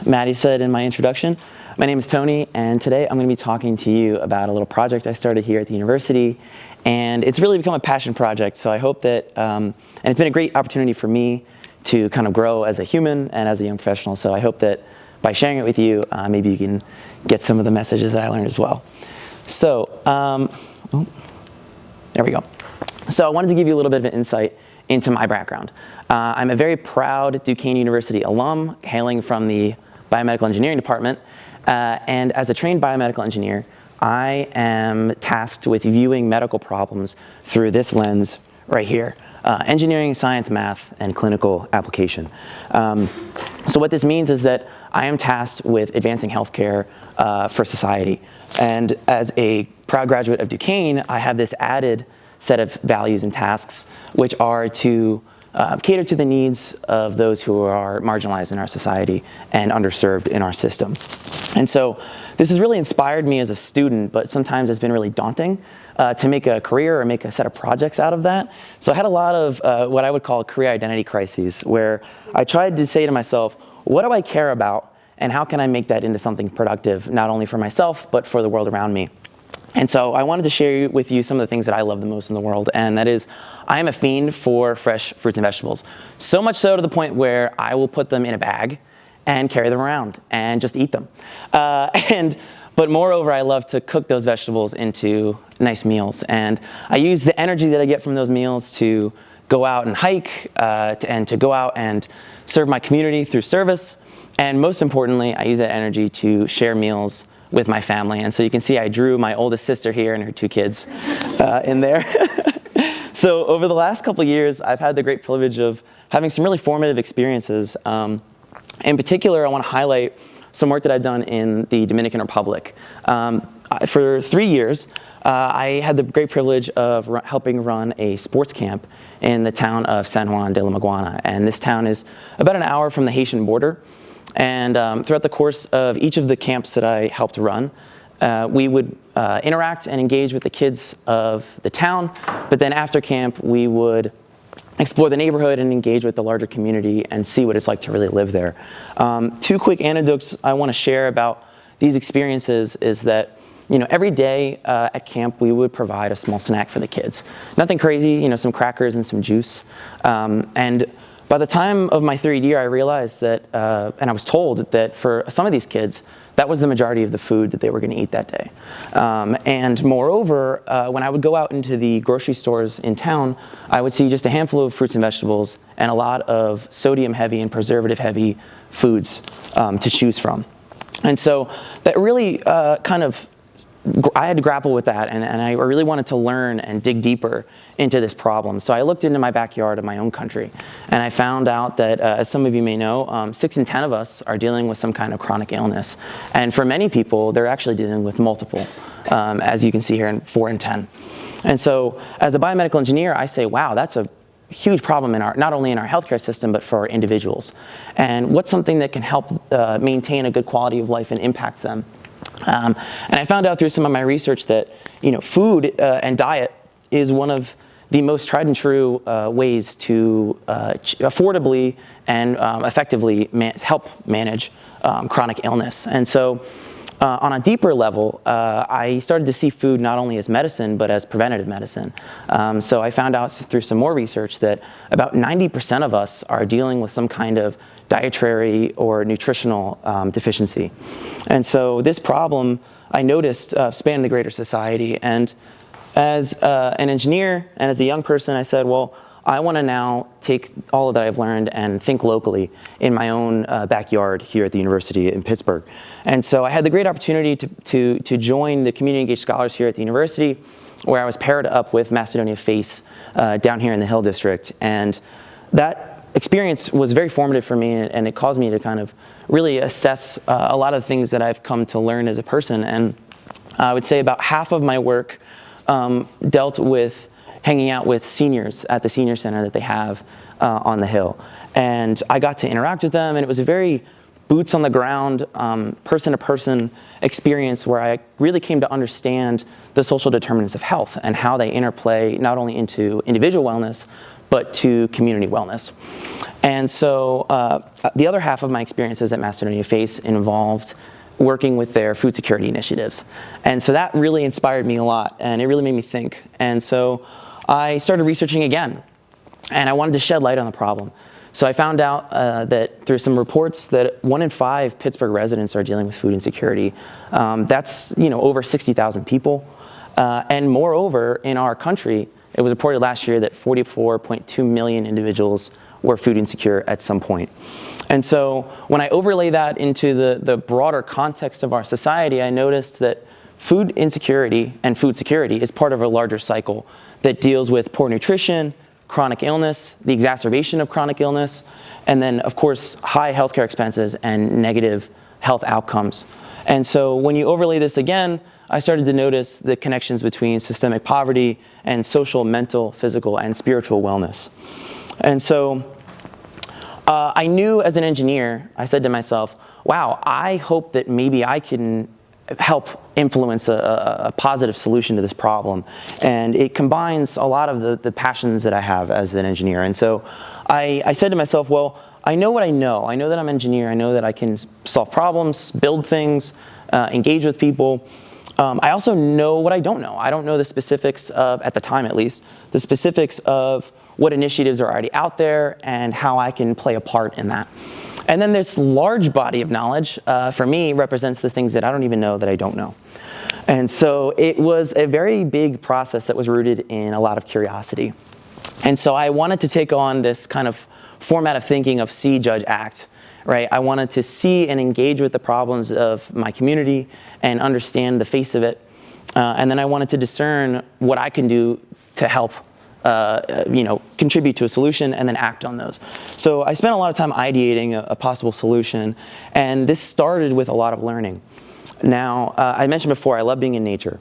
Maddie said in my introduction, my name is Tony, and today I'm going to be talking to you about a little project I started here at the university, and it's really become a passion project. So I hope that, and it's been a great opportunity for me to kind of grow as a human and as a young professional. So I hope that by sharing it with you, maybe you can get some of the messages that I learned as well. So, there we go. So I wanted to give you a little bit of an insight into my background. I'm a very proud Duquesne University alum, hailing from the biomedical engineering department. And as a trained biomedical engineer, I am tasked with viewing medical problems through this lens right here. Engineering, science, math, and clinical application. So what this means is that I am tasked with advancing healthcare for society. And as a proud graduate of Duquesne, I have this added set of values and tasks, which are to cater to the needs of those who are marginalized in our society and underserved in our system. And so this has really inspired me as a student, but sometimes it's been really daunting to make a career or make a set of projects out of that. So I had a lot of what I would call career identity crises, where I tried to say to myself, what do I care about, and how can I make that into something productive, not only for myself, but for the world around me? And so I wanted to share with you some of the things that I love the most in the world, and that is, I am a fiend for fresh fruits and vegetables. So much so to the point where I will put them in a bag and carry them around and just eat them. But moreover, I love to cook those vegetables into nice meals. And I use the energy that I get from those meals to go out and hike, and to go out and serve my community through service. And most importantly, I use that energy to share meals with my family. And so you can see I drew my oldest sister here and her 2 kids in there. So over the last couple of years, I've had the great privilege of having some really formative experiences. In particular, I want to highlight some work that I've done in the Dominican Republic. For 3 years, I had the great privilege of helping run a sports camp in the town of San Juan de la Maguana. And this town is about an hour from the Haitian border. And throughout the course of each of the camps that I helped run, we would interact and engage with the kids of the town. But then after camp, we would explore the neighborhood and engage with the larger community and see what it's like to really live there. 2 quick anecdotes I want to share about these experiences is that, every day at camp, we would provide a small snack for the kids. Nothing crazy, some crackers and some juice. And by the time of my 3rd year, I realized that, and I was told that for some of these kids, that was the majority of the food that they were going to eat that day. And moreover, when I would go out into the grocery stores in town, I would see just a handful of fruits and vegetables and a lot of sodium-heavy and preservative-heavy foods to choose from. And so that really I had to grapple with that, and I really wanted to learn and dig deeper into this problem. So I looked into my backyard of my own country, and I found out that, as some of you may know, 6 in 10 of us are dealing with some kind of chronic illness. And for many people, they're actually dealing with multiple, as you can see here in 4 in 10. And so as a biomedical engineer, I say, wow, that's a huge problem in not only in our healthcare system, but for our individuals. And what's something that can help maintain a good quality of life and impact them? And I found out through some of my research that, food and diet is one of the most tried and true ways to affordably and effectively help manage chronic illness. And so on a deeper level, I started to see food not only as medicine, but as preventative medicine. So I found out through some more research that about 90% of us are dealing with some kind of dietary or nutritional deficiency. And so this problem, I noticed, spanned the greater society. And as an engineer and as a young person, I said, well, I want to now take all of that I've learned and think locally in my own backyard here at the university in Pittsburgh. And so I had the great opportunity to join the community engaged scholars here at the university, where I was paired up with Macedonia FACE down here in the Hill District. And that experience was very formative for me, and it caused me to kind of really assess a lot of the things that I've come to learn as a person. And I would say about half of my work dealt with hanging out with seniors at the senior center that they have on the Hill. And I got to interact with them, and it was a very boots on the ground, person-to-person experience where I really came to understand the social determinants of health and how they interplay not only into individual wellness, but to community wellness. And so the other half of my experiences at Macedonia Face involved working with their food security initiatives. And so that really inspired me a lot, and it really made me think. And so I started researching again, and I wanted to shed light on the problem. So I found out that through some reports that 1 in 5 Pittsburgh residents are dealing with food insecurity. That's over 60,000 people. And moreover, in our country, it was reported last year that 44.2 million individuals were food insecure at some point. And so when I overlay that into the broader context of our society, I noticed that food insecurity and food security is part of a larger cycle that deals with poor nutrition, chronic illness, the exacerbation of chronic illness, and then, of course, high healthcare expenses and negative health outcomes. And so when you overlay this again, I started to notice the connections between systemic poverty and social, mental, physical, and spiritual wellness. And so I knew as an engineer, I said to myself, wow, I hope that maybe I can help influence a positive solution to this problem. And it combines a lot of the passions that I have as an engineer. And so I said to myself, well, I know what I know. I know that I'm an engineer. I know that I can solve problems, build things, engage with people. I also know what I don't know. I don't know the specifics of, at the time at least, the specifics of what initiatives are already out there and how I can play a part in that. And then this large body of knowledge, for me, represents the things that I don't even know that I don't know. And so it was a very big process that was rooted in a lot of curiosity. And so I wanted to take on this kind of format of thinking of see, judge, act, right? I wanted to see and engage with the problems of my community and understand the face of it. And then I wanted to discern what I can do to help contribute to a solution and then act on those. So I spent a lot of time ideating a possible solution, and this started with a lot of learning. Now, I mentioned before, I love being in nature.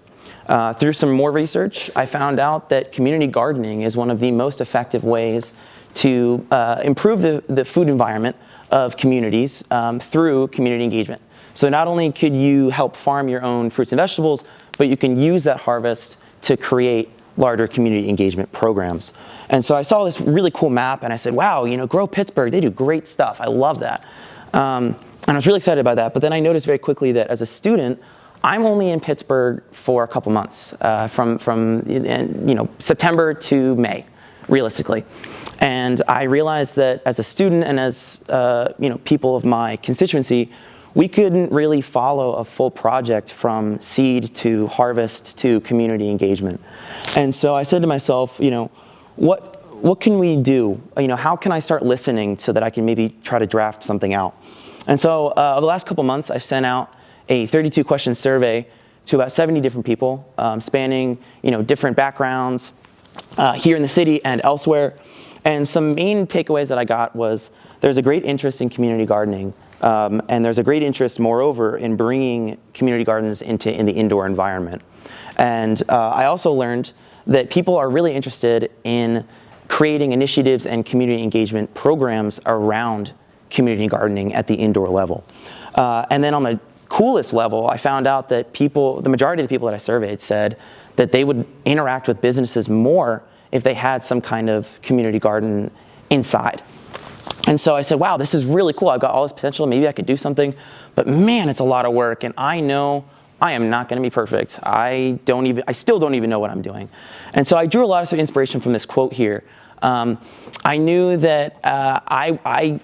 Through some more research, I found out that community gardening is one of the most effective ways to improve the food environment of communities through community engagement. So not only could you help farm your own fruits and vegetables, but you can use that harvest to create larger community engagement programs. And so I saw this really cool map and I said, wow, Grow Pittsburgh, they do great stuff. I love that. And I was really excited about that. But then I noticed very quickly that as a student, I'm only in Pittsburgh for a couple months, from September to May, realistically. And I realized that as a student and as people of my constituency, we couldn't really follow a full project from seed to harvest to community engagement. And so I said to myself, what can we do? How can I start listening so that I can maybe try to draft something out? And so over the last couple months, I've sent out a 32-question survey to about 70 different people, spanning different backgrounds here in the city and elsewhere. And some main takeaways that I got was there's a great interest in community gardening. And there's a great interest, moreover, in bringing community gardens in the indoor environment. And I also learned that people are really interested in creating initiatives and community engagement programs around community gardening at the indoor level. And then on the coolest level, I found out that the majority of the people that I surveyed said that they would interact with businesses more if they had some kind of community garden inside. And so I said, wow, this is really cool. I've got all this potential. Maybe I could do something. But man, it's a lot of work. And I know I am not going to be perfect. I still don't even know what I'm doing. And so I drew a lot of inspiration from this quote here. I knew that I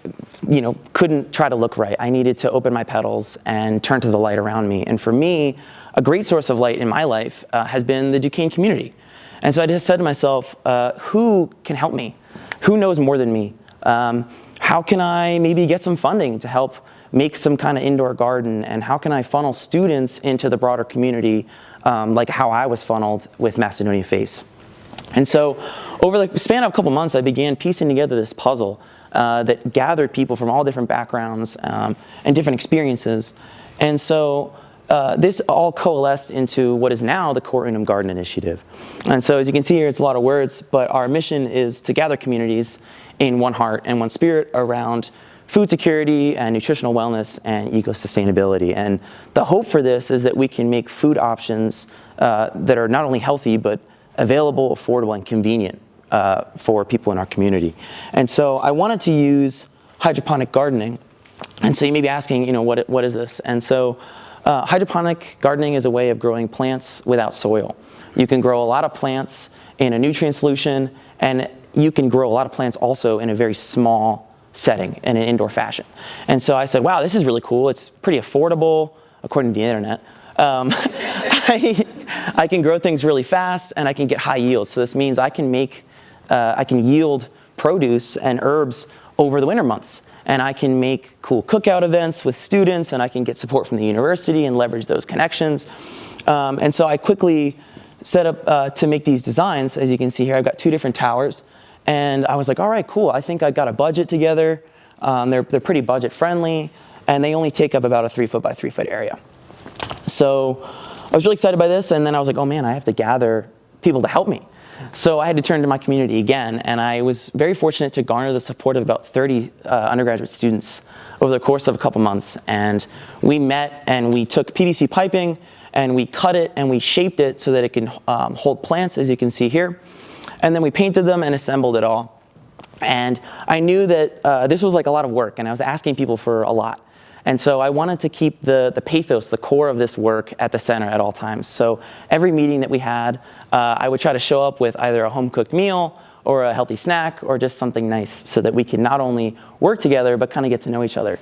couldn't try to look right. I needed to open my petals and turn to the light around me. And for me, a great source of light in my life has been the Duquesne community. And so I just said to myself, who can help me? Who knows more than me? How can I maybe get some funding to help make some kind of indoor garden? And how can I funnel students into the broader community, like how I was funneled with Macedonia Face? And so over the span of a couple months, I began piecing together this puzzle that gathered people from all different backgrounds and different experiences. And so this all coalesced into what is now the Core Unum Garden Initiative. And so as you can see here, it's a lot of words, but our mission is to gather communities in one heart and one spirit around food security and nutritional wellness and eco-sustainability. And the hope for this is that we can make food options that are not only healthy, but available, affordable, and convenient for people in our community. And so I wanted to use hydroponic gardening. And so you may be asking, what is this? And so hydroponic gardening is a way of growing plants without soil. You can grow a lot of plants in a nutrient solution, and you can grow a lot of plants also in a very small setting in an indoor fashion. And so I said, wow, this is really cool. It's pretty affordable, according to the internet. I can grow things really fast, and I can get high yields. So this means I can yield produce and herbs over the winter months. And I can make cool cookout events with students, and I can get support from the university and leverage those connections. And so I quickly set up to make these designs. As you can see here, I've got 2 different towers. And I was like, all right, cool. I think I got a budget together. They're pretty budget friendly, and they only take up about a 3 foot by 3 foot area. So I was really excited by this, and then I was like, oh man, I have to gather people to help me. So I had to turn to my community again, and I was very fortunate to garner the support of about 30 undergraduate students over the course of a couple months. And we met, and we took PVC piping, and we cut it, and we shaped it so that it can hold plants, as you can see here. And then we painted them and assembled it all. And I knew that this was like a lot of work, and I was asking people for a lot. And so I wanted to keep the pathos, the core of this work, at the center at all times. So every meeting that we had, I would try to show up with either a home-cooked meal or a healthy snack or just something nice so that we could not only work together but kind of get to know each other.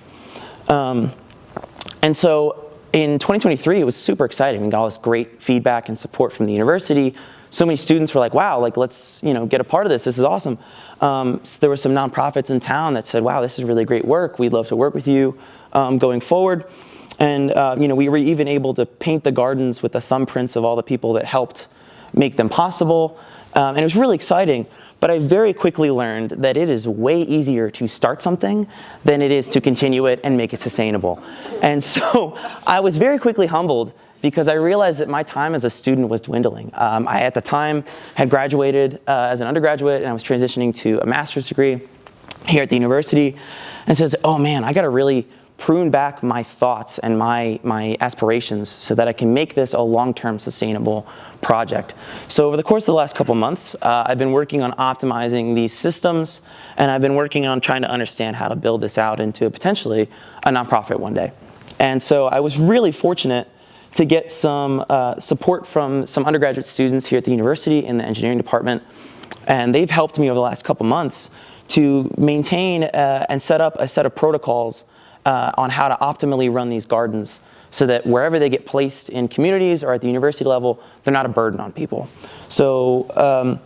And so in 2023, it was super exciting. We got all this great feedback and support from the university. So many students were like, wow, like, let's get a part of this. This is awesome. So there were some nonprofits in town that said, wow, this is really great work. We'd love to work with you going forward. And we were even able to paint the gardens with the thumbprints of all the people that helped make them possible. And it was really exciting. But I very quickly learned that it is way easier to start something than it is to continue it and make it sustainable. And so I was very quickly humbled because I realized that my time as a student was dwindling. I, at the time, had graduated as an undergraduate, and I was transitioning to a master's degree here at the university, and says, oh man, I gotta really prune back my thoughts and my aspirations so that I can make this a long-term sustainable project. So over the course of the last couple months, I've been working on optimizing these systems, and I've been working on trying to understand how to build this out into potentially a nonprofit one day. And so I was really fortunate to get some support from some undergraduate students here at the university in the engineering department. And they've helped me over the last couple months to maintain and set up a set of protocols on how to optimally run these gardens so that wherever they get placed in communities or at the university level, they're not a burden on people. So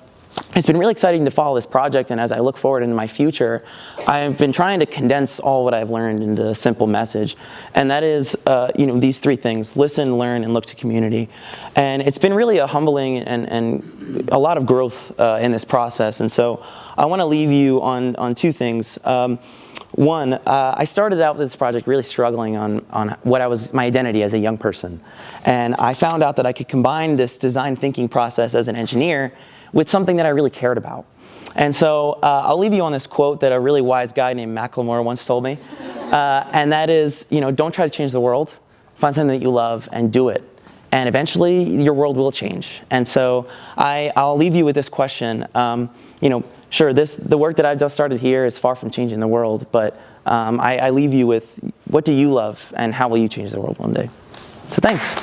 it's been really exciting to follow this project, and as I look forward into my future, I've been trying to condense all what I've learned into a simple message, and that is, these 3 things: listen, learn, and look to community. And it's been really a humbling and a lot of growth in this process, and so I want to leave you on 2 things. One, I started out with this project really struggling on what my identity as a young person, and I found out that I could combine this design thinking process as an engineer with something that I really cared about. And so I'll leave you on this quote that a really wise guy named Macklemore once told me. And that is, don't try to change the world. Find something that you love and do it. And eventually your world will change. And so I'll leave you with this question. Sure, the work that I've just started here is far from changing the world, but I leave you with, what do you love and how will you change the world one day? So thanks.